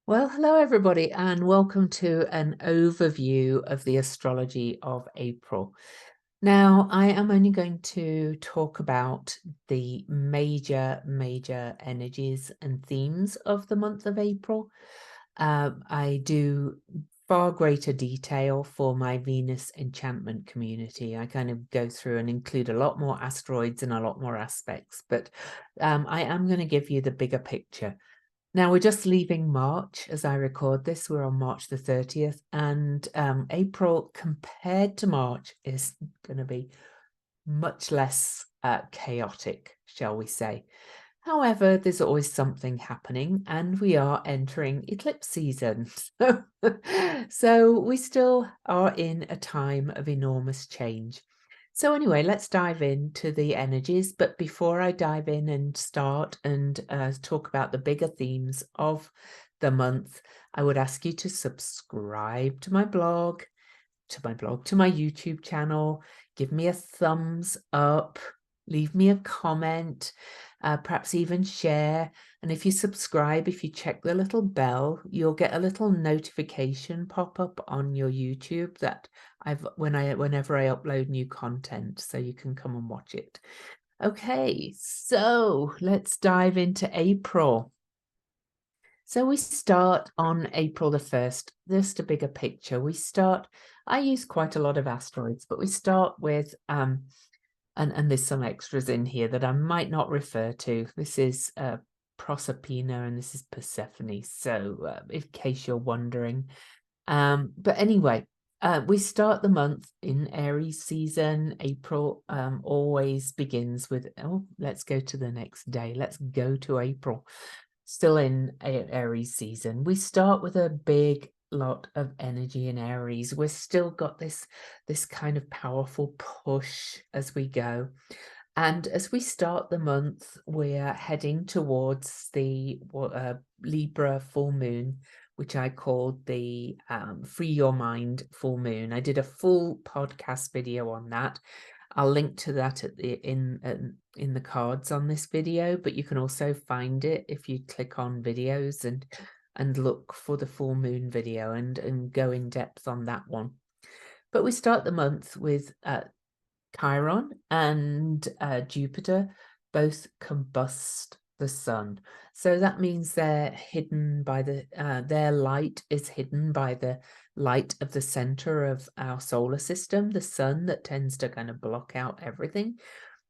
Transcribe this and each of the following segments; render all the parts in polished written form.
Well, hello everybody, and welcome to an overview of the astrology of April. Now, I am only going to talk about the major energies and themes of the month of April. I do far greater detail for my Venus Enchantment Community. I kind of go through and include a lot more asteroids and a lot more aspects, but I am going to give you the bigger picture. Now, we're just leaving March as I record this. We're on March the 30th, and April compared to March is going to be much less chaotic, shall we say. However, there's always something happening, and we are entering eclipse season. So we still are in a time of enormous change. So anyway, let's dive into the energies. But before I dive in and start and talk about the bigger themes of the month, I would ask you to subscribe to my blog, to my YouTube channel, give me a thumbs up, leave me a comment, perhaps even share. And if you subscribe, if you check the little bell, you'll get a little notification pop up on your YouTube that whenever I upload new content, so you can come and watch it. Okay, so let's dive into April. So we start on April the 1st, just a bigger picture. I use quite a lot of asteroids, but we start with, and there's some extras in here that I might not refer to. This is Proserpina and this is Persephone, so in case you're wondering. But anyway, we start the month in Aries season. April always begins with, let's go to the next day. Let's go to April. Still in Aries season. We start with a big lot of energy in Aries. We've still got this kind of powerful push as we go. And as we start the month, we're heading towards the Libra full moon, which I called the Free Your Mind full moon. I did a full podcast video on that. I'll link to that at in the cards on this video, but you can also find it if you click on videos and look for the full moon video and go in depth on that one. But we start the month with Chiron and Jupiter both combust the sun. So that means they're hidden by their light is hidden by the light of the center of our solar system, the sun, that tends to kind of block out everything.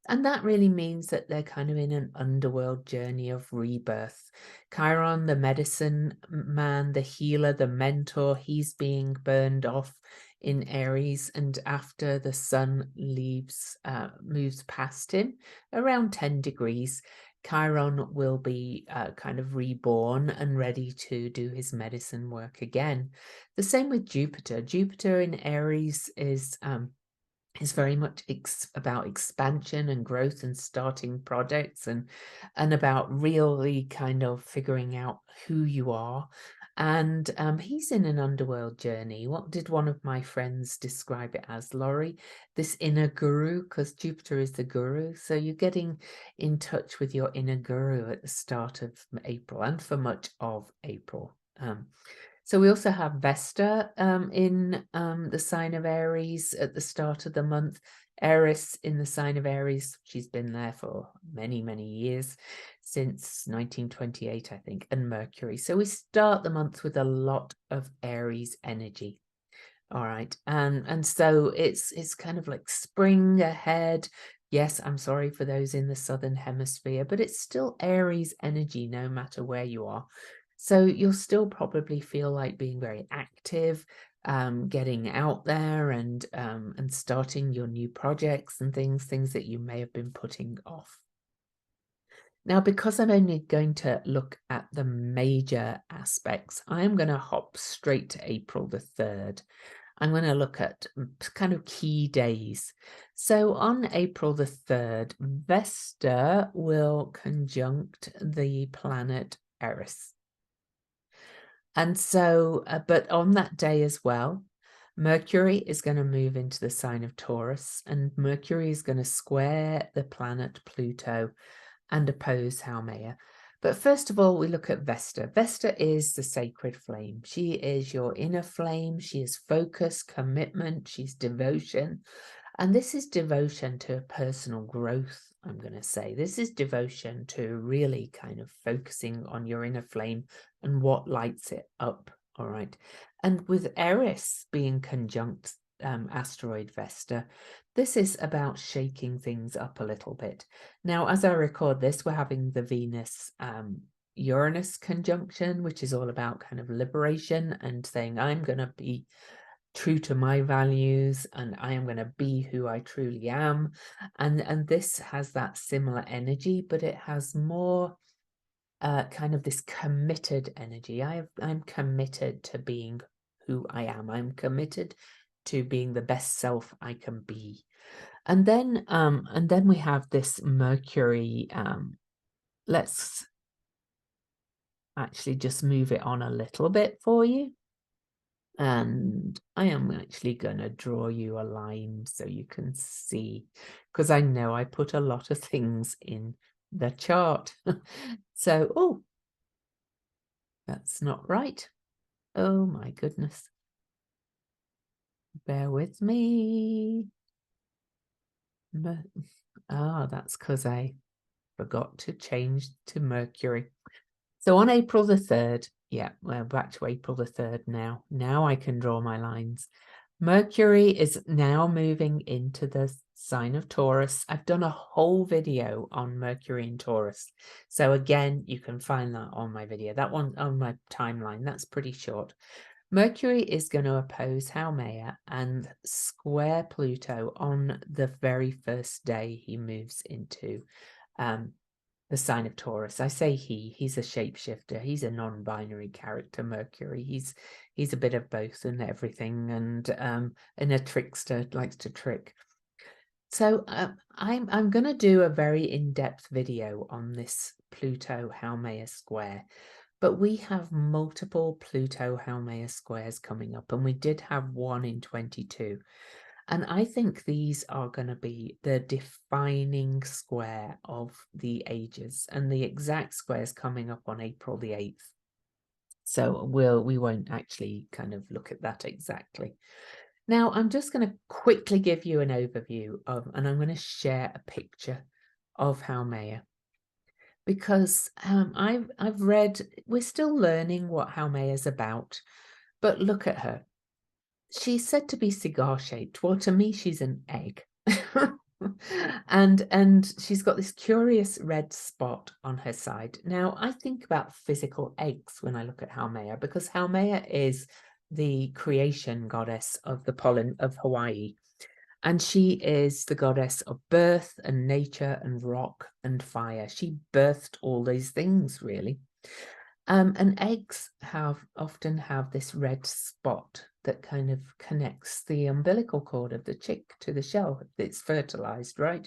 And that really means that they're kind of in an underworld journey of rebirth. Chiron, the medicine man, the healer, the mentor, he's being burned off in Aries, and after the sun moves past him around 10 degrees, Chiron will be kind of reborn and ready to do his medicine work again. The same with Jupiter. Jupiter in Aries is very much about expansion and growth and starting projects and about really kind of figuring out who you are. And he's in an underworld journey. What did one of my friends describe it as, Laurie? This inner guru, because Jupiter is the guru. So you're getting in touch with your inner guru at the start of April and for much of April. So we also have Vesta in the sign of Aries at the start of the month. Eris in the sign of Aries. She's been there for many years, since 1928, I think, and Mercury. So we start the month with a lot of Aries energy. All right. And so it's kind of like spring ahead. Yes, I'm sorry for those in the southern hemisphere, but it's still Aries energy no matter where you are. So you'll still probably feel like being very active, getting out there and starting your new projects and things that you may have been putting off. Now, because I'm only going to look at the major aspects, I'm going to hop straight to April the 3rd. I'm going to look at kind of key days. So on April the 3rd, Vesta will conjunct the planet Eris. And so, but on that day as well, Mercury is going to move into the sign of Taurus, and Mercury is going to square the planet Pluto and oppose Haumea. But first of all, we look at Vesta. Vesta is the sacred flame. She is your inner flame. She is focus, commitment. She's devotion. And this is devotion to personal growth, I'm going to say. This is devotion to really kind of focusing on your inner flame and what lights it up. All right. And with Eris being conjunct asteroid Vesta, this is about shaking things up a little bit. Now, as I record this, we're having the Venus Uranus conjunction, which is all about kind of liberation and saying, I'm going to be true to my values and I am going to be who I truly am. And this has that similar energy, but it has more kind of this committed energy. I'm committed to being who I am. I'm committed to being the best self I can be. And then we have this Mercury. Let's actually just move it on a little bit for you. And I am actually going to draw you a line so you can see, because I know I put a lot of things in the chart. So, oh, that's not right. Oh my goodness. Bear with me. That's because I forgot to change to Mercury. So on April the 3rd, yeah, we're back to April the 3rd now. Now I can draw my lines. Mercury is now moving into the sign of Taurus. I've done a whole video on Mercury and Taurus. So again, you can find that on my video. That one on my timeline, that's pretty short. Mercury is going to oppose Haumea and square Pluto on the very first day he moves into the sign of Taurus. I say he's a shapeshifter. He's a non-binary character, Mercury. He's a bit of both and everything, and a trickster, likes to trick. So I'm going to do a very in-depth video on this Pluto Haumea square. But we have multiple Pluto Haumea squares coming up, and we did have one in 22. And I think these are going to be the defining square of the ages, and the exact square is coming up on April the 8th. So we won't actually kind of look at that exactly. Now, I'm just going to quickly give you an overview of, and I'm going to share a picture of Haumea. Because I've read, we're still learning what Haumea is about, but look at her. She's said to be cigar-shaped. Well, to me, she's an egg. and she's got this curious red spot on her side. Now, I think about physical eggs when I look at Haumea, because Haumea is the creation goddess of the pollen of Hawaii. And she is the goddess of birth and nature and rock and fire. She birthed all these things, really. And eggs often have this red spot that kind of connects the umbilical cord of the chick to the shell. It's fertilized, right?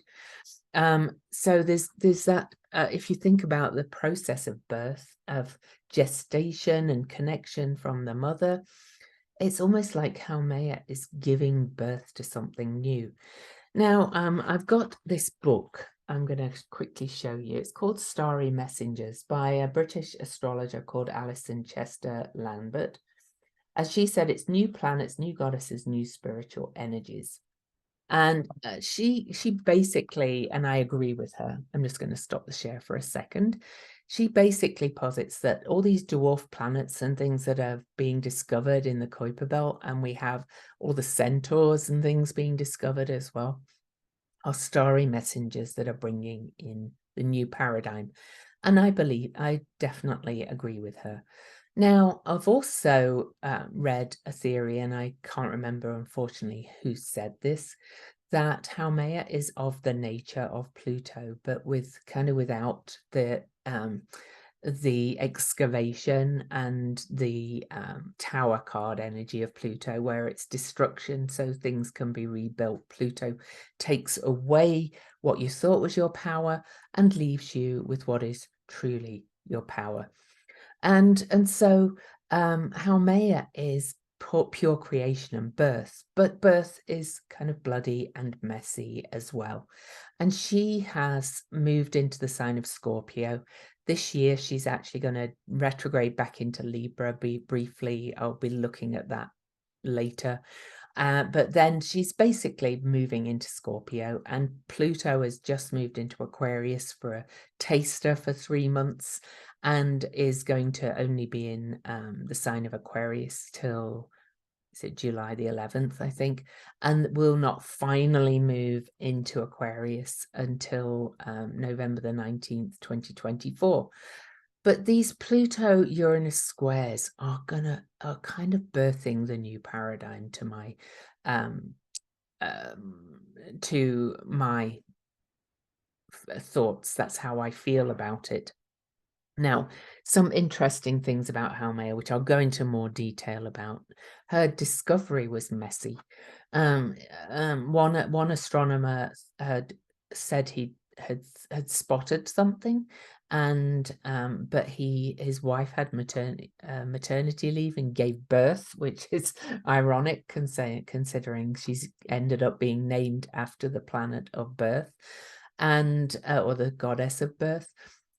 So there's that, if you think about the process of birth, of gestation and connection from the mother, it's almost like Haumea is giving birth to something new. Now, I've got this book I'm going to quickly show you. It's called Starry Messengers by a British astrologer called Alison Chester Lambert. As she said, it's new planets, new goddesses, new spiritual energies. And she basically, and I agree with her, I'm just going to stop the share for a second. She basically posits that all these dwarf planets and things that are being discovered in the Kuiper Belt, and we have all the centaurs and things being discovered as well, are starry messengers that are bringing in the new paradigm. And I definitely agree with her. Now, I've also read a theory, and I can't remember, unfortunately, who said this, that Haumea is of the nature of Pluto, but without the excavation and the tower card energy of Pluto, where it's destruction so things can be rebuilt. Pluto takes away what you thought was your power and leaves you with what is truly your power. And so Haumea is pure creation and birth, but birth is kind of bloody and messy as well. And she has moved into the sign of Scorpio. This year, she's actually going to retrograde back into Libra briefly. I'll be looking at that later. But then she's basically moving into Scorpio, and Pluto has just moved into Aquarius for a taster for 3 months, and is going to only be in the sign of Aquarius till, is it July the 11th, I think, and will not finally move into Aquarius until November the 19th, 2024. But these Pluto-Uranus squares are kind of birthing the new paradigm to my thoughts. That's how I feel about it. Now, some interesting things about Haumea, which I'll go into more detail about. Her discovery was messy. One astronomer had said he had spotted something, and but his wife had maternity leave and gave birth, which is ironic considering she's ended up being named after the planet of birth, and or the goddess of birth.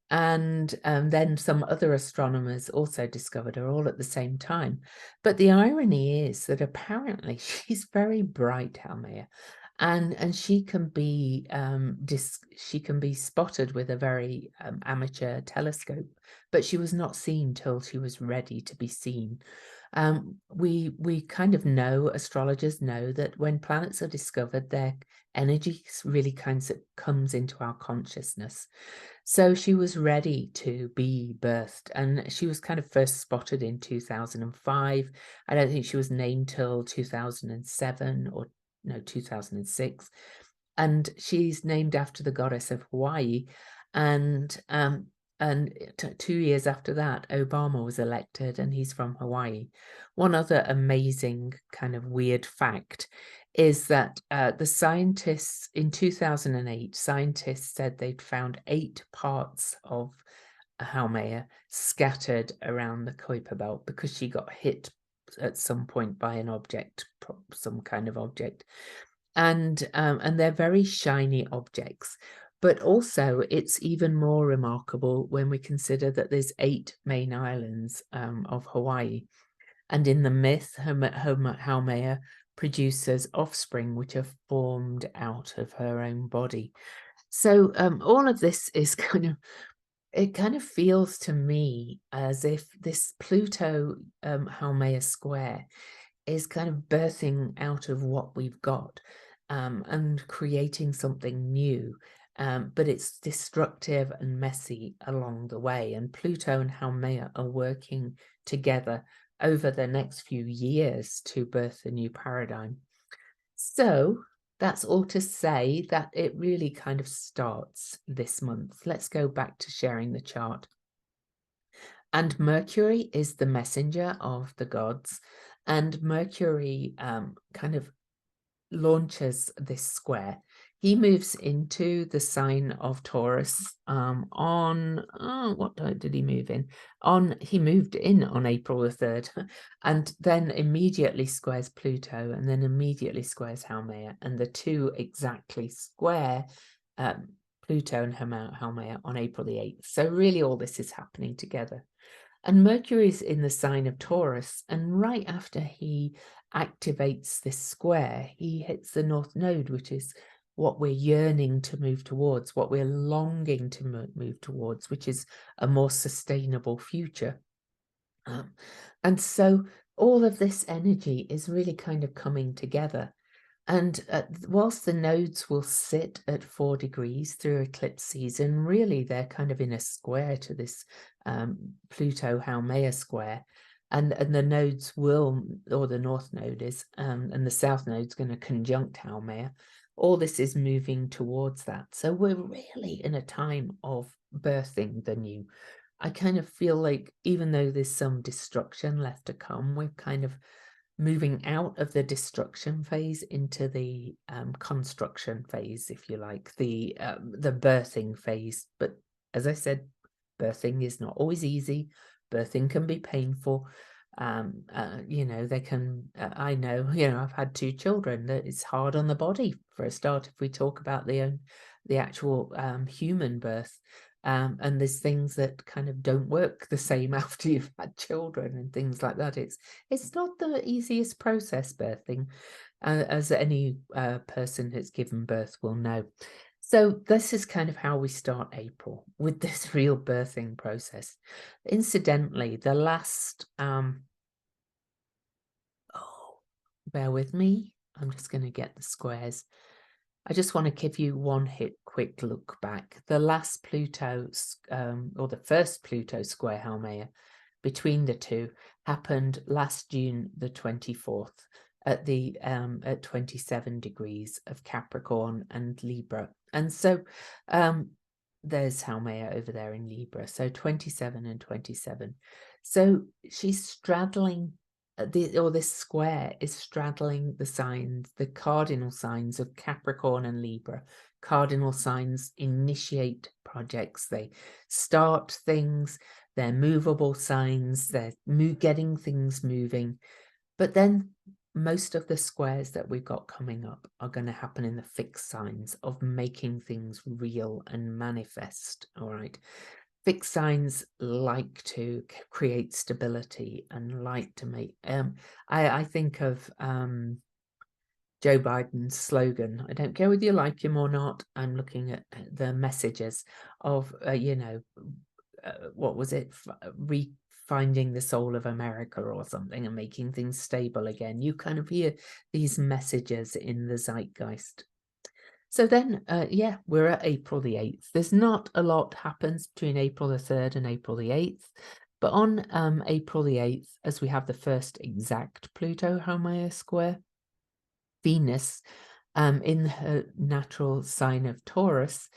And then some other astronomers also discovered her all at the same time. But the irony is that apparently she's very bright, Haumea, and she can be spotted with a very amateur telescope, but she was not seen till she was ready to be seen. We kind of know, astrologers know, that when planets are discovered, their energy really kind of comes into our consciousness. So she was ready to be birthed, and she was kind of first spotted in 2005. I don't think she was named till 2007 or no, 2006. And she's named after the goddess of Hawaii. And 2 years after that, Obama was elected, and he's from Hawaii. One other amazing kind of weird fact is that the scientists in 2008, scientists said they'd found 8 parts of Haumea scattered around the Kuiper belt because she got hit at some point by an object, some kind of object, and they're very shiny objects. But also, it's even more remarkable when we consider that there's 8 main islands of Hawaii, and in the myth, Haumea produces offspring which are formed out of her own body. So all of this is it kind of feels to me as if this Pluto Haumea square is kind of birthing out of what we've got and creating something new. But it's destructive and messy along the way. And Pluto and Haumea are working together over the next few years to birth a new paradigm. So that's all to say that it really kind of starts this month. Let's go back to sharing the chart. And Mercury is the messenger of the gods, and Mercury kind of launches this square. He moves into the sign of Taurus on, what did he move in? He moved in on April the 3rd, and then immediately squares Pluto, and then immediately squares Haumea, and the two exactly square Pluto and Haumea on April the 8th. So really all this is happening together. And Mercury's in the sign of Taurus, and right after he activates this square, he hits the North Node, which is what we're yearning to move towards, what we're longing to move towards, which is a more sustainable future. And so all of this energy is really kind of coming together. And whilst the nodes will sit at 4 degrees through eclipse season, really they're kind of in a square to this Pluto Haumea square. And the nodes will, or the north node is, and the south node is going to conjunct Haumea. All this is moving towards that. So we're really in a time of birthing the new. I kind of feel like even though there's some destruction left to come, we're kind of moving out of the destruction phase into the construction phase, if you like, the birthing phase. But as I said, birthing is not always easy. Birthing can be painful, You know, they can, I know, you know, I've had 2 children, that it's hard on the body for a start if we talk about the actual human birth. And there's things that kind of don't work the same after you've had children and things like that. It's not the easiest process, birthing, as any person who's given birth will know. So this is kind of how we start April, with this real birthing process. Incidentally, the last, oh, bear with me. I'm just going to get the squares. I just want to give you one quick look back. The last Pluto, or the first Pluto square Haumea between the two happened last June the 24th at the at 27 degrees of Capricorn and Libra. And so there's Haumea over there in Libra, so 27 and 27. So she's straddling this square is straddling the signs, the cardinal signs of Capricorn and Libra. Cardinal signs initiate projects, they start things, they're movable signs, they're getting things moving. But then most of the squares that we've got coming up are going to happen in the fixed signs of making things real and manifest. All right. Fixed signs like to create stability and like to make, I think of Joe Biden's slogan, I don't care whether you like him or not, I'm looking at the messages of, you know, what was it, finding the soul of America or something and making things stable again. You kind of hear these messages in the zeitgeist. So then, yeah, we're at April the 8th. There's not a lot happens between April the 3rd and April the 8th. But on April the 8th, as we have the first exact Pluto Haumea square, Venus, in her natural sign of Taurus,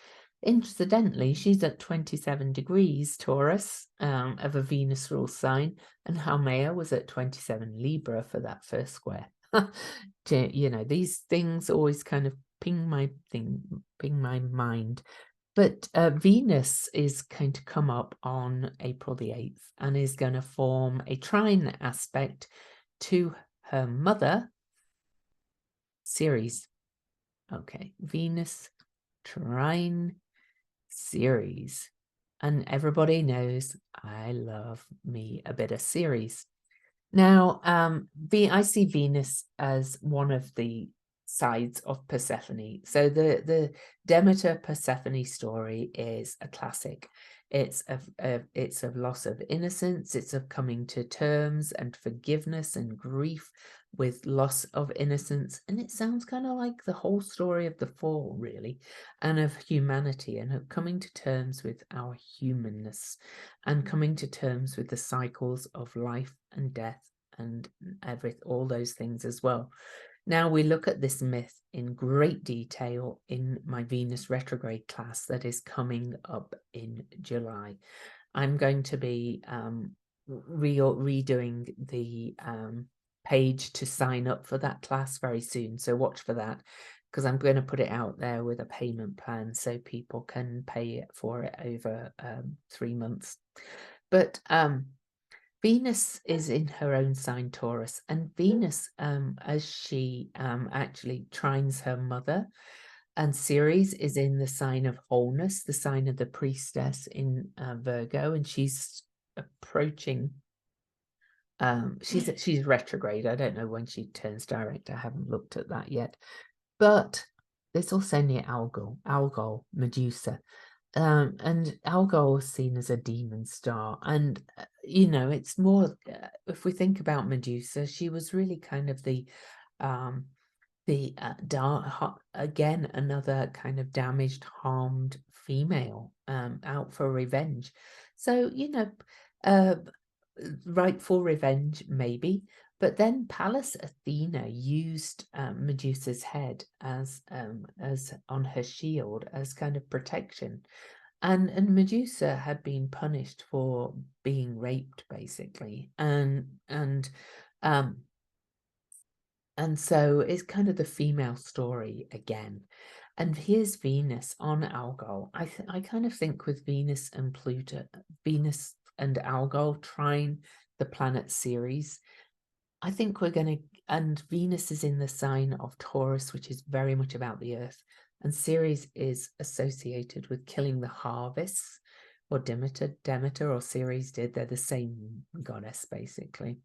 incidentally, she's at 27 degrees Taurus, of a Venus rule sign, and Haumea was at 27 Libra for that first square. You know, these things always kind of ping my mind. But Venus is going to come up on April the 8th and is going to form a trine aspect to her mother, Ceres. Okay, Venus trine Ceres. And everybody knows I love me a bit of Ceres. Now, I see Venus as one of the sides of Persephone. So the Demeter Persephone story is a classic. It's of loss of innocence. It's of coming to terms and forgiveness and grief with loss of innocence. And it sounds kind of like the whole story of the fall, really, and of humanity and of coming to terms with our humanness and coming to terms with the cycles of life and death and all those things as well. Now we look at this myth in great detail in my Venus retrograde class that is coming up in July. I'm going to be redoing the page to sign up for that class very soon, so watch for that, because I'm going to put it out there with a payment plan so people can pay for it over 3 months. But Venus is in her own sign Taurus, and Venus, as she actually trines her mother, and Ceres is in the sign of wholeness, the sign of the priestess in Virgo, and she's approaching, she's retrograde. I don't know when she turns direct. I haven't looked at that yet. But there's also near Algol, Medusa. And Algol is seen as a demon star, and you know, it's more, if we think about Medusa, she was really kind of the again, another kind of damaged, harmed female, out for revenge. So, you know, rightful revenge maybe. But then Pallas Athena used Medusa's head as on her shield as kind of protection, and Medusa had been punished for being raped, basically, and so it's kind of the female story again. And here's Venus on Algol. I kind of think with Venus and Pluto, Venus and Algol trine the planet Ceres. I think we're going to, and Venus is in the sign of Taurus, which is very much about the earth. And Ceres is associated with killing the harvests, or Demeter or Ceres did. They're the same goddess, basically.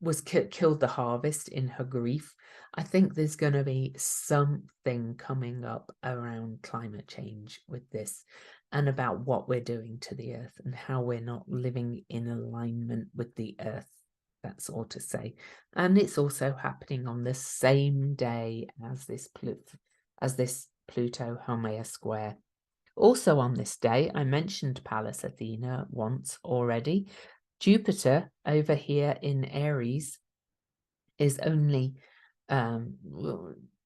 Was killed the harvest in her grief. I think there's going to be something coming up around climate change with this, and about what we're doing to the earth and how we're not living in alignment with the earth. That's all to say. And it's also happening on the same day as this Pluto Haumea square. Also on this day, I mentioned Pallas Athena once already. Jupiter over here in Eris is only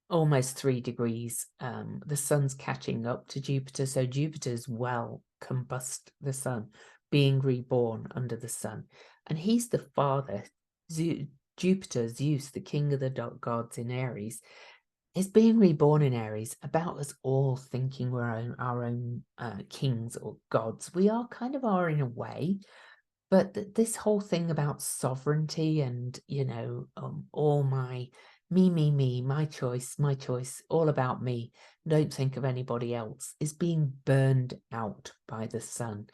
almost 3 degrees. The sun's catching up to Jupiter, so Jupiter's well combust the sun, being reborn under the sun. And he's the father. Jupiter, Zeus, the king of the gods in Aries, is being reborn in Aries, about us all thinking we're our own kings or gods. We are kind of are in a way. But this whole thing about sovereignty and, you know, all me, my choice, all about me, don't think of anybody else, is being burned out by the sun.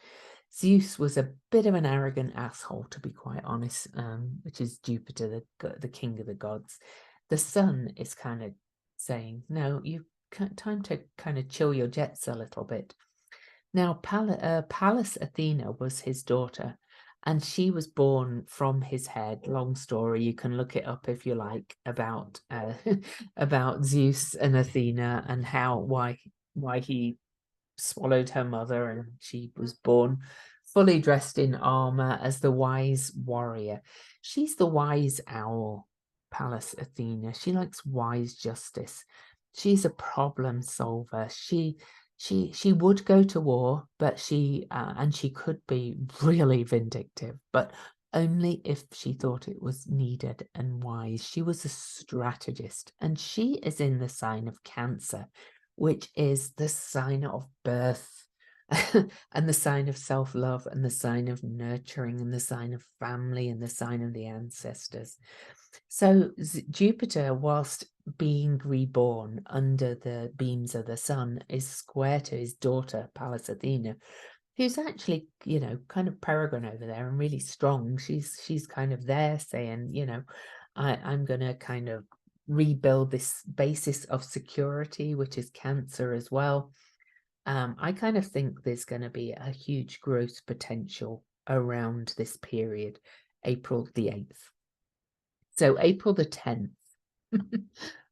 Zeus was a bit of an arrogant asshole, to be quite honest, which is Jupiter, the king of the gods. The sun is kind of saying, no, you time to kind of chill your jets a little bit. Now, Pallas Athena was his daughter, and she was born from his head. Long story, you can look it up if you like, about about Zeus and Athena and why he swallowed her mother, and she was born fully dressed in armor as the wise warrior. She's the wise owl, Pallas Athena. She likes wise justice. She's a problem solver. She would go to war, but she could be really vindictive, but only if she thought it was needed and wise. She was a strategist, and she is in the sign of Cancer, which is the sign of birth and the sign of self-love and the sign of nurturing and the sign of family and the sign of the ancestors. So Jupiter, whilst being reborn under the beams of the sun, is square to his daughter, Pallas Athena, who's actually, you know, kind of peregrine over there and really strong. She's kind of there saying, you know, I'm going to kind of rebuild this basis of security, which is Cancer as well. I kind of think there's going to be a huge growth potential around this period, April the 8th. So April the 10th.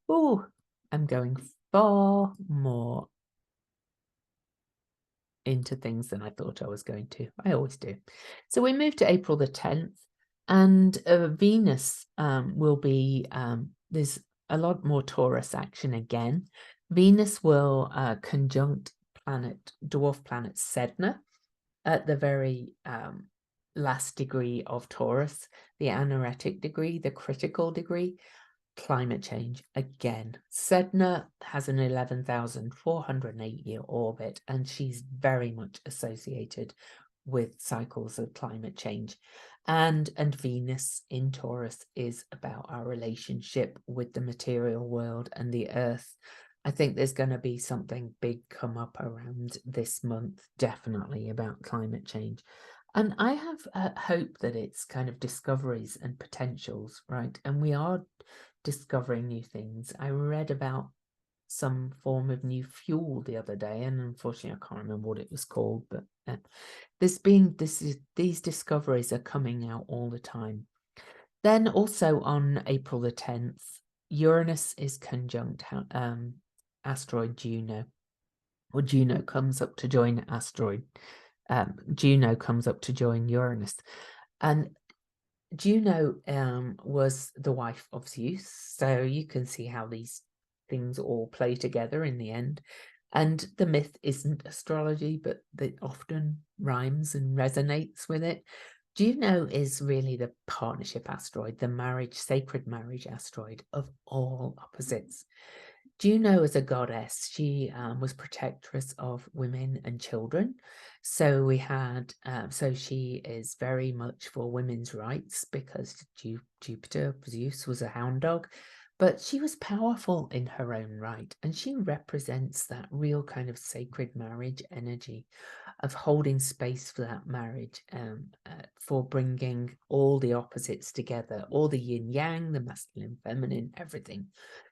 Oh, I'm going far more into things than I thought I was going to. I always do. So we move to April the 10th, and Venus will be, there's a lot more Taurus action again. Venus will conjunct dwarf planet Sedna at the very last degree of Taurus, the anaretic degree, the critical degree. Climate change again. Sedna has an 11,408-year orbit, and she's very much associated with cycles of climate change. And Venus in Taurus is about our relationship with the material world and the earth. I think there's going to be something big come up around this month, definitely, about climate change. And I have hope that it's kind of discoveries and potentials, right? And we are discovering new things. I read about some form of new fuel the other day, and unfortunately I can't remember what it was called, but these discoveries are coming out all the time. Then also on April the 10th, Uranus is conjunct asteroid Juno. Or Juno comes up to join Juno comes up to join Uranus, and Juno was the wife of Zeus, so you can see how these things all play together in the end. And the myth isn't astrology, but that often rhymes and resonates with it. Juno is really the partnership asteroid, the sacred marriage asteroid of all opposites. Juno as a goddess, she was protectress of women and children. So we had, so she is very much for women's rights because Jupiter, Zeus, was a hound dog, but she was powerful in her own right. And she represents that real kind of sacred marriage energy of holding space for that marriage, for bringing all the opposites together, all the yin yang, the masculine, feminine, everything.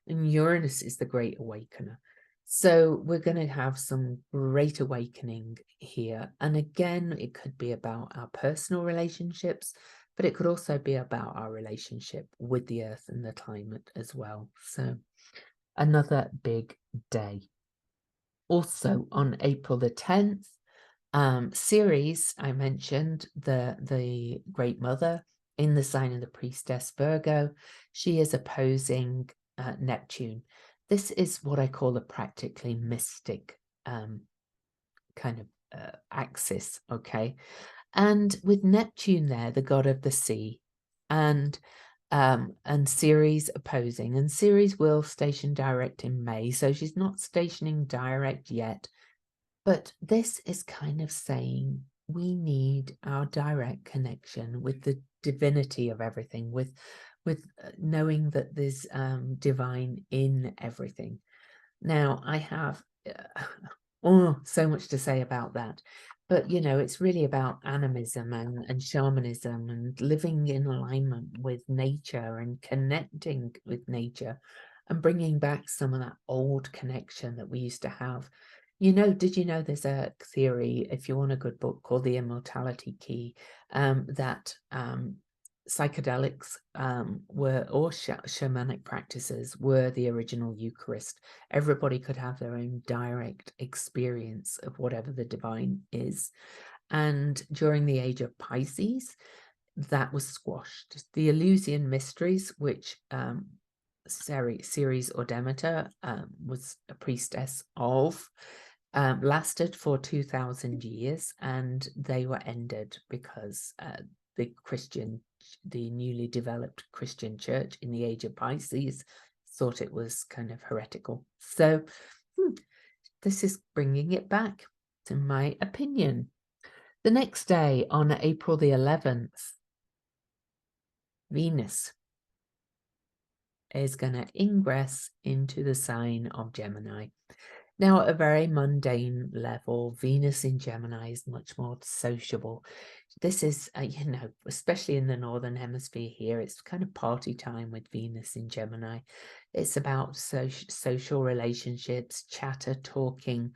And Uranus is the great awakener. So we're going to have some great awakening here. And again, it could be about our personal relationships, but it could also be about our relationship with the earth and the climate as well. So another big day. Also on April the 10th, Ceres, I mentioned, the Great Mother in the sign of the priestess Virgo, she is opposing Neptune. This is what I call a practically mystic kind of axis, okay? And with Neptune there, the god of the sea, and Ceres opposing, and Ceres will station direct in May, so she's not stationing direct yet. But this is kind of saying we need our direct connection with the divinity of everything, with knowing that there's divine in everything. Now, I have so much to say about that. But, you know, it's really about animism and shamanism and living in alignment with nature and connecting with nature and bringing back some of that old connection that we used to have. You know, did you know there's a theory, if you want a good book, called The Immortality Key, that psychedelics were, or shamanic practices were the original Eucharist. Everybody could have their own direct experience of whatever the divine is. And during the age of Pisces, that was squashed. The Eleusinian mysteries, which Ceres or Demeter was a priestess of, lasted for 2,000 years, and they were ended because the newly developed Christian church in the age of Pisces thought it was kind of heretical. So this is bringing it back, in my opinion. The next day, on April the 11th, Venus is going to ingress into the sign of Gemini. Now, at a very mundane level, Venus in Gemini is much more sociable. This is, you know, especially in the Northern Hemisphere here, it's kind of party time with Venus in Gemini. It's about social relationships, chatter, talking,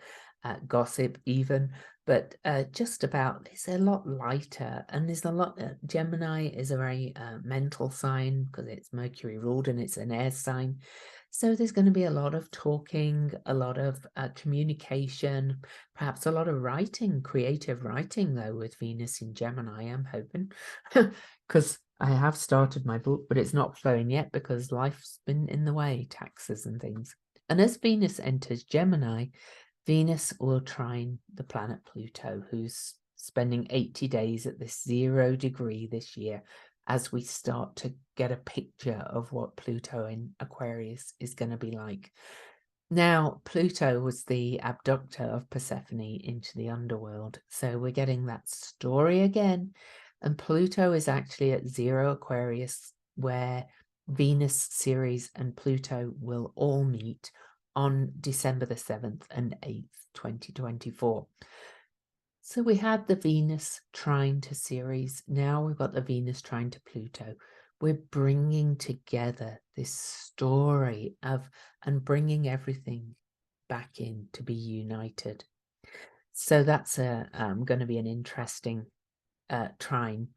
gossip even, but just about, it's a lot lighter, and there's a lot, Gemini is a very mental sign because it's Mercury ruled and it's an air sign. So there's going to be a lot of talking, a lot of communication, perhaps a lot of writing, creative writing, though, with Venus in Gemini, I'm hoping, because I have started my book, but it's not flowing yet because life's been in the way, taxes and things. And as Venus enters Gemini, Venus will trine the planet Pluto, who's spending 80 days at this 0 degree this year, as we start to get a picture of what Pluto in Aquarius is going to be like. Now, Pluto was the abductor of Persephone into the underworld. So we're getting that story again. And Pluto is actually at 0 Aquarius, where Venus, Ceres, and Pluto will all meet on December the 7th and 8th, 2024. So we had the Venus trine to Ceres. Now we've got the Venus trine to Pluto. We're bringing together this story of, and bringing everything back in to be united. So that's going to be an interesting trine.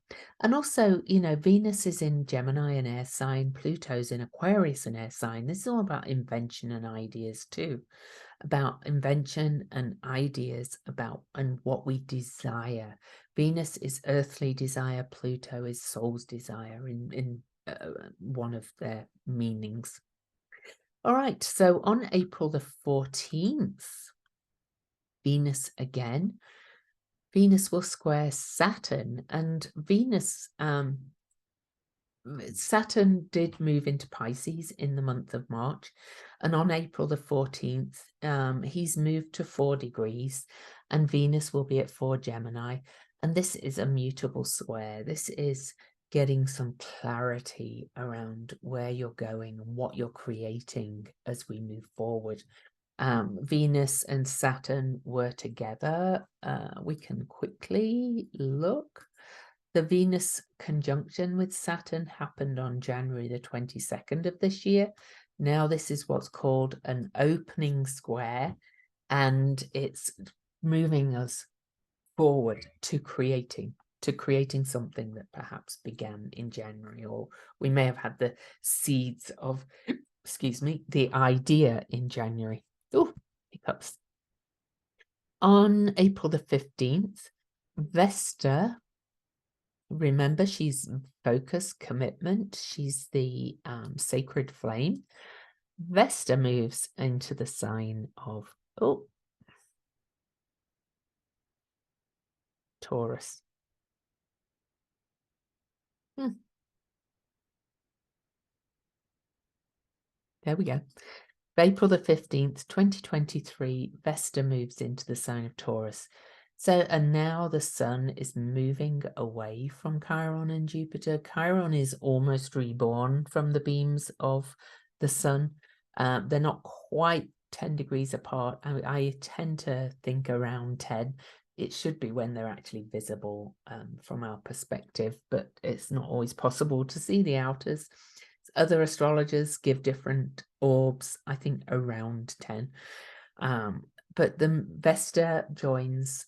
And also, you know, Venus is in Gemini, an air sign. Pluto's in Aquarius, an air sign. This is all about invention and ideas too. About invention and ideas about and what we desire. Venus is earthly desire, Pluto is soul's desire in one of their meanings. All right, so on April the 14th, Venus again. Venus will square Saturn, and Venus Saturn did move into Pisces in the month of March, and on April the 14th, he's moved to 4 degrees, and Venus will be at 4 Gemini. And this is a mutable square. This is getting some clarity around where you're going and what you're creating as we move forward. Venus and Saturn were together. We can quickly look. The Venus conjunction with Saturn happened on January the 22nd of this year. Now this is what's called an opening square, and it's moving us forward to creating something that perhaps began in January, or we may have had the seeds of, excuse me, the idea in January. Oh, hiccups. On April the 15th, Vesta, remember, she's focus, commitment. She's the sacred flame. Vesta moves into the sign of, Taurus. There we go. April the 15th, 2023, Vesta moves into the sign of Taurus. So, and now the sun is moving away from Chiron and Jupiter. Chiron is almost reborn from the beams of the sun. They're not quite 10 degrees apart. I tend to think around 10. It should be when they're actually visible from our perspective, but it's not always possible to see the outers. Other astrologers give different orbs, I think around 10. But the Vesta joins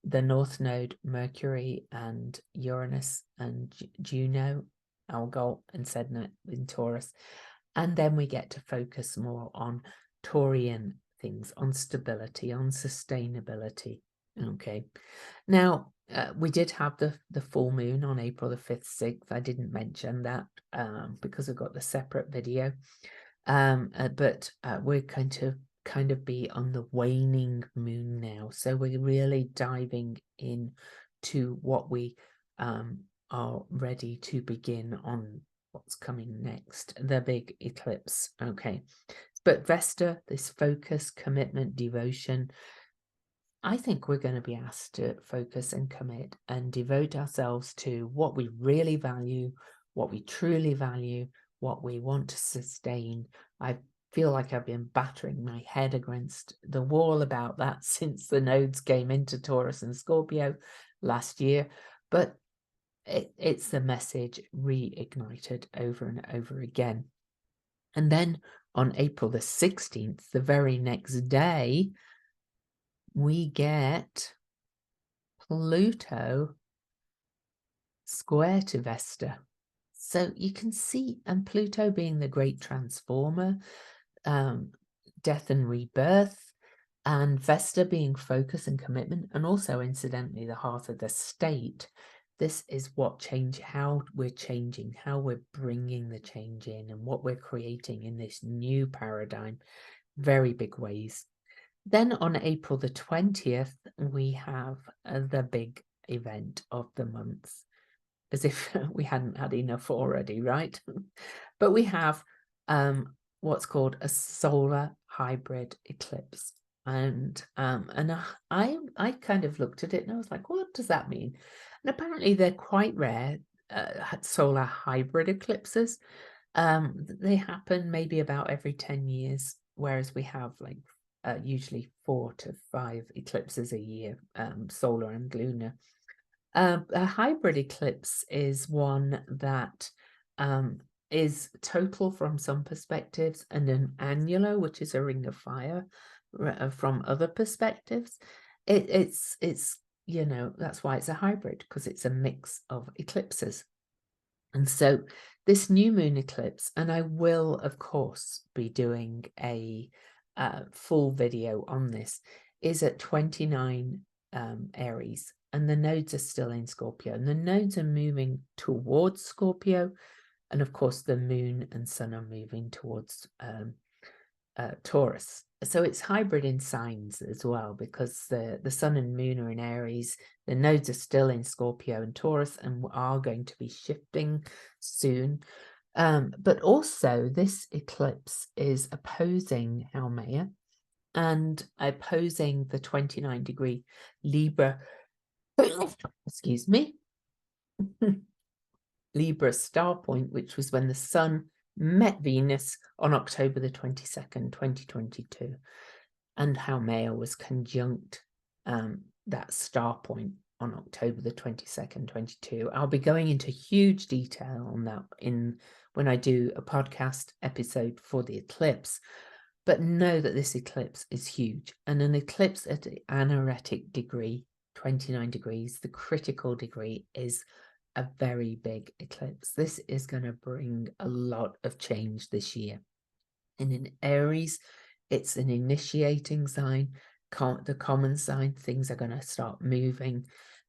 the North Node, Mercury and Uranus and Juno, Algol and Sedna in Taurus. And then we get to focus more on Taurian things, on stability, on sustainability. Okay. Now, we did have the full moon on April the 5th, 6th. I didn't mention that because I've got the separate video. But we're going to kind of be on the waning moon now. So we're really diving in to what we are ready to begin on what's coming next, the big eclipse. Okay. But Vesta, this focus, commitment, devotion, I think we're going to be asked to focus and commit and devote ourselves to what we really value, what we truly value, what we want to sustain. I feel like I've been battering my head against the wall about that since the nodes came into Taurus and Scorpio last year, but it's the message reignited over and over again. And then on April the 16th, the very next day, we get Pluto square to Vesta. So you can see, and Pluto being the great transformer, death and rebirth, and Vesta being focus and commitment, and also incidentally the heart of the state. This is what how we're changing, how we're bringing the change in, and what we're creating in this new paradigm. Very big ways. Then on April the 20th, we have the big event of the month, as if we hadn't had enough already, right? But we have what's called a solar hybrid eclipse. And I kind of looked at it and I was like, what does that mean? And apparently they're quite rare, solar hybrid eclipses. They happen maybe about every 10 years, whereas we have like usually 4 to 5 eclipses a year, solar and lunar. A hybrid eclipse is one that is total from some perspectives, and an annular, which is a ring of fire, from other perspectives. It's you know, that's why it's a hybrid, because it's a mix of eclipses. And so this new moon eclipse, and I will of course be doing a full video on this, is at 29 Eris, and the nodes are still in Scorpio, and the nodes are moving towards Scorpio, and of course the moon and sun are moving towards Taurus. So it's hybrid in signs as well, because the sun and moon are in Aries, the nodes are still in Scorpio and Taurus and are going to be shifting soon. But also this eclipse is opposing Haumea and opposing the 29-degree Libra, excuse me, Libra star point, which was when the sun met Venus on October the 22nd, 2022. And Haumea was conjunct that star point on October the 22nd, 22. I'll be going into huge detail on that when I do a podcast episode for the eclipse. But know that this eclipse is huge, and an eclipse at the anaretic degree, 29 degrees, the critical degree, is a very big eclipse. This is going to bring a lot of change this year. And in Aries, it's an initiating sign, the common sign. Things are going to start moving.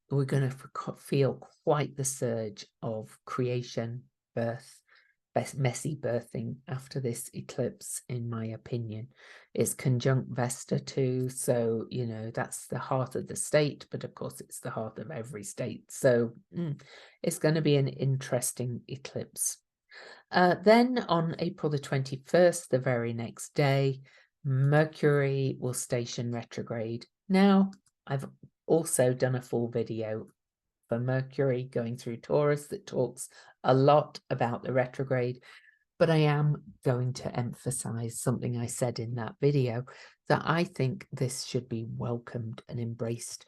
We're going to feel quite the surge of creation, birth, messy birthing after this eclipse, in my opinion. It's conjunct Vesta too, so you know that's the heart of the state, but of course it's the heart of every state, so it's going to be an interesting eclipse. Then on April the 21st, the very next day, Mercury will station retrograde. Now, I've also done a full video for Mercury going through Taurus that talks a lot about the retrograde, but I am going to emphasize something I said in that video, that I think this should be welcomed and embraced.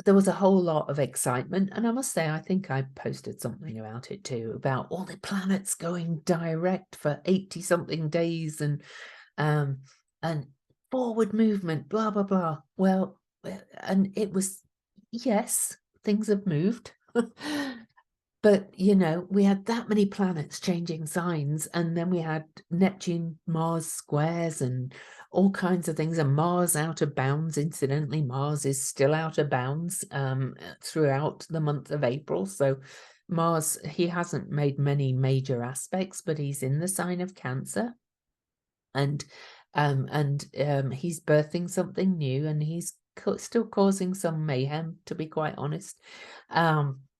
There was a whole lot of excitement, and I must say, I think I posted something about it too, about all the planets going direct for 80-something days and forward movement, blah, blah, blah. Well, and it was, yes, things have moved. But, you know, we had that many planets changing signs, and then we had Neptune, Mars squares and all kinds of things, and Mars out of bounds. Incidentally, Mars is still out of bounds throughout the month of April. So Mars, he hasn't made many major aspects, but he's in the sign of Cancer. And he's birthing something new, and he's still causing some mayhem, to be quite honest.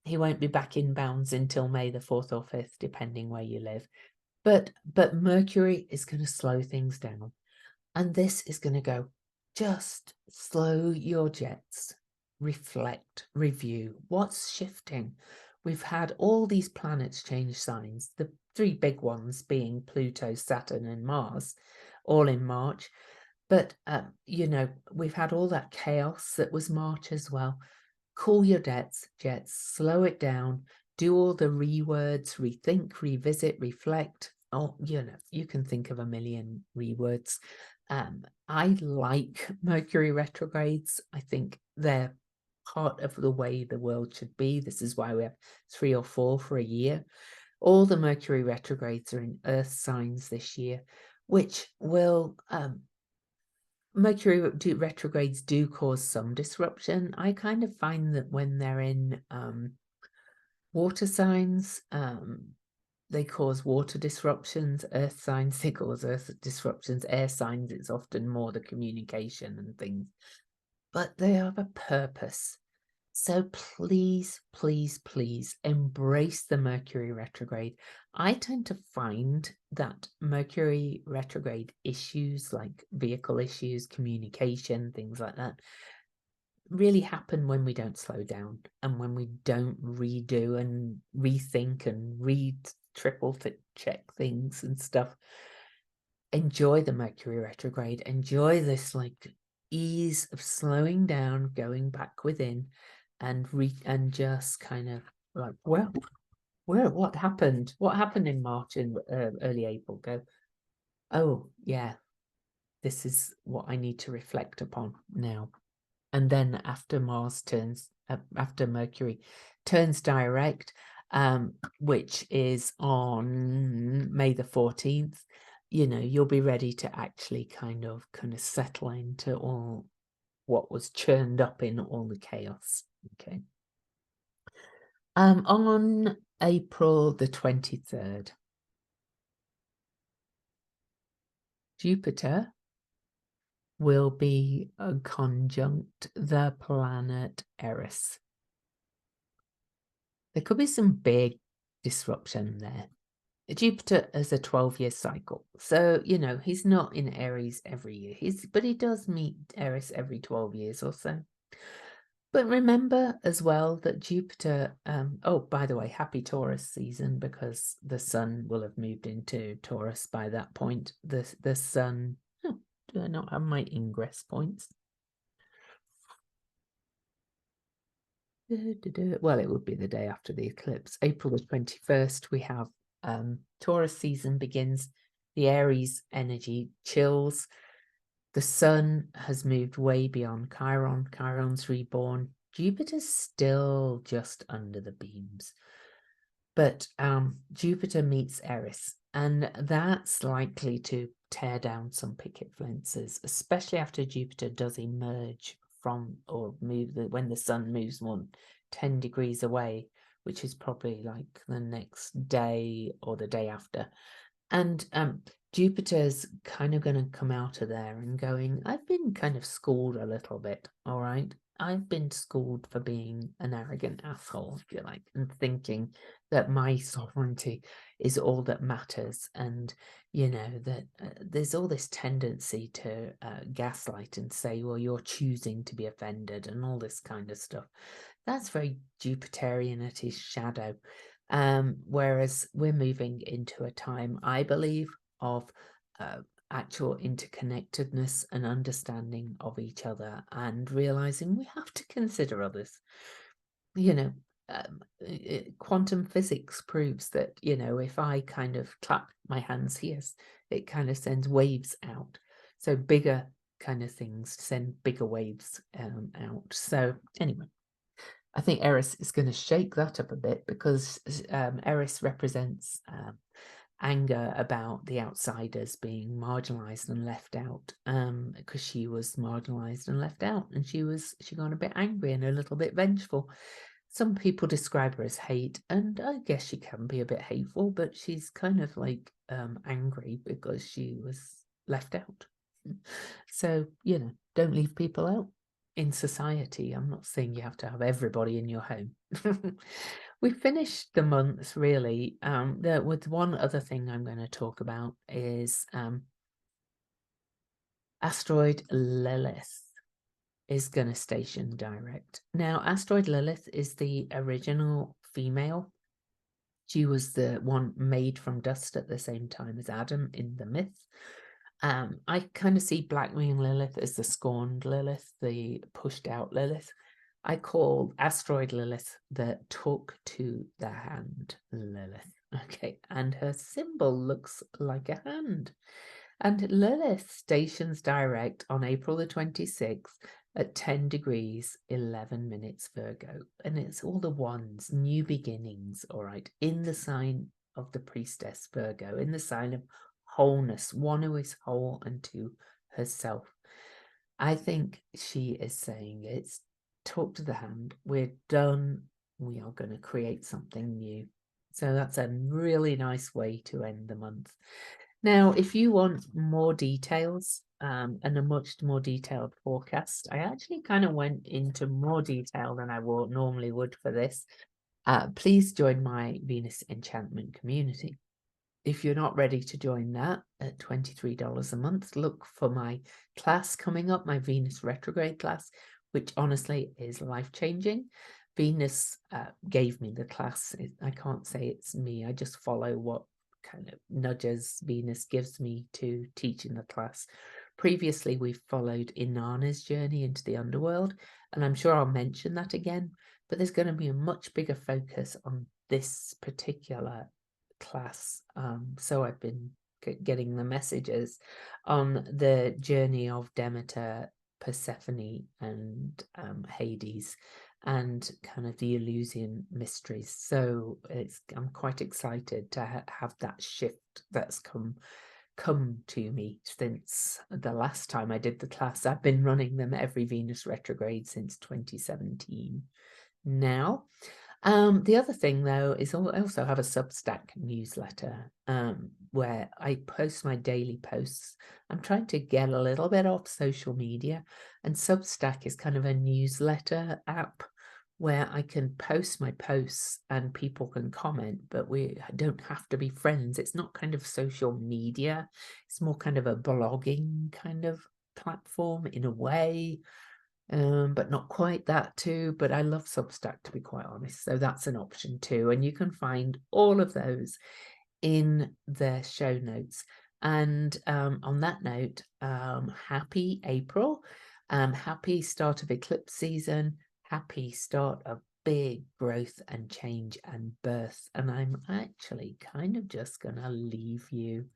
He won't be back in bounds until May the 4th or 5th, depending where you live. But Mercury is going to slow things down. And this is going to go, just slow your jets, reflect, review. What's shifting? We've had all these planets change signs, the three big ones being Pluto, Saturn, and Mars, all in March. But, you know, we've had all that chaos that was March as well. Cool your jets, slow it down, do all the rewords, rethink, revisit, reflect. Oh, you know, you can think of a million rewords. I like Mercury retrogrades. I think they're part of the way the world should be. This is why we have 3 or 4 for a year. All the Mercury retrogrades are in Earth signs this year, which will Mercury retrogrades do cause some disruption. I kind of find that when they're in water signs, they cause water disruptions. Earth signs, they cause earth disruptions. Air signs, it's often more the communication and things. But they have a purpose. So please, please, please embrace the Mercury retrograde. I tend to find that Mercury retrograde issues, like vehicle issues, communication, things like that, really happen when we don't slow down and when we don't redo and rethink and triple check things and stuff. Enjoy the Mercury retrograde. Enjoy this like ease of slowing down, going back within, and just kind of like, well, what happened? What happened in March and early April? Go, oh yeah, this is what I need to reflect upon now. And then after Mercury turns direct, which is on May the 14th, you know, you'll be ready to actually kind of settle into all what was churned up in all the chaos. Okay. On April the 23rd, Jupiter will be a conjunct the planet Eris. There could be some big disruption there. Jupiter has a 12-year cycle. So, you know, he's not in Aries every year. But he does meet Eris every 12 years or so. But remember as well that Jupiter, oh, by the way, happy Taurus season, because the sun will have moved into Taurus by that point. The sun, oh, do I not have my ingress points? Well, it would be the day after the eclipse. April the 21st, we have Taurus season begins. The Aries energy chills. The sun has moved way beyond Chiron. Chiron's reborn. Jupiter's still just under the beams. But Jupiter meets Eris, and that's likely to tear down some picket fences, especially after Jupiter does emerge from or move when the sun moves 10 degrees away, which is probably like the next day or the day after. And Jupiter's kind of going to come out of there and going, I've been kind of schooled a little bit, all right? I've been schooled for being an arrogant asshole, if you like, and thinking that my sovereignty is all that matters. And, you know, that there's all this tendency to gaslight and say, well, you're choosing to be offended and all this kind of stuff. That's very Jupiterian at his shadow. Whereas we're moving into a time, I believe, of actual interconnectedness and understanding of each other and realizing we have to consider others. You know, quantum physics proves that, you know, if I kind of clap my hands here, it kind of sends waves out. So bigger kind of things send bigger waves out. So anyway, I think Eris is going to shake that up a bit because Eris represents anger about the outsiders being marginalized and left out, because she was marginalized and left out, and she got a bit angry and a little bit vengeful. Some people describe her as hate, and I guess she can be a bit hateful, but she's kind of like angry because she was left out. So, you know, don't leave people out in society. I'm not saying you have to have everybody in your home. We finished the month really with one other thing I'm going to talk about is asteroid Lilith is going to station direct. Now, asteroid Lilith is the original female. She was the one made from dust at the same time as Adam in the myth. I kind of see Blackwing Lilith as the scorned Lilith, the pushed out Lilith. I call asteroid Lilith the took to the hand Lilith. Okay, and her symbol looks like a hand. And Lilith stations direct on April the 26th at 10 degrees, 11 minutes Virgo. And it's all the ones, new beginnings, all right, in the sign of the priestess Virgo, in the sign of wholeness, one who is whole unto herself. I think she is saying it's talk to the hand, we're done, we are going to create something new. So that's a really nice way to end the month. Now, if you want more details and a much more detailed forecast, I actually kind of went into more detail than I normally would for this. Please join my Venus Enchantment Community. If you're not ready to join that at $23 a month, look for my class coming up, my Venus retrograde class, which honestly is life-changing. Venus gave me the class. I can't say it's me. I just follow what kind of nudges Venus gives me to teach in the class. Previously, we followed Inanna's journey into the underworld, and I'm sure I'll mention that again, but there's going to be a much bigger focus on this particular class. So I've been getting the messages on the journey of Demeter, Persephone, and Hades, and kind of the Eleusinian mysteries. So I'm quite excited to have that shift that's come to me since the last time I did the class. I've been running them every Venus retrograde since 2017 now. The other thing, though, is I also have a Substack newsletter where I post my daily posts. I'm trying to get a little bit off social media, and Substack is kind of a newsletter app where I can post my posts and people can comment, but we don't have to be friends. It's not kind of social media. It's more kind of a blogging kind of platform in a way. But not quite that too. But I love Substack, to be quite honest. So that's an option too. And you can find all of those in the show notes. And on that note, happy April, happy start of eclipse season, happy start of big growth and change and birth. And I'm actually kind of just going to leave you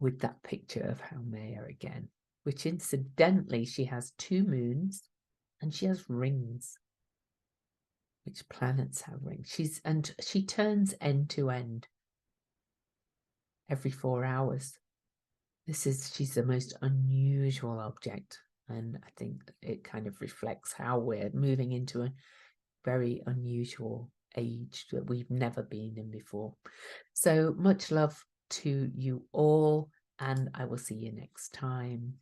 with that picture of Haumea again, which incidentally, she has 2 moons and she has rings, which planets have rings. She turns end to end every 4 hours. She's the most unusual object, and I think it kind of reflects how we're moving into a very unusual age that we've never been in before. So much love to you all, and I will see you next time.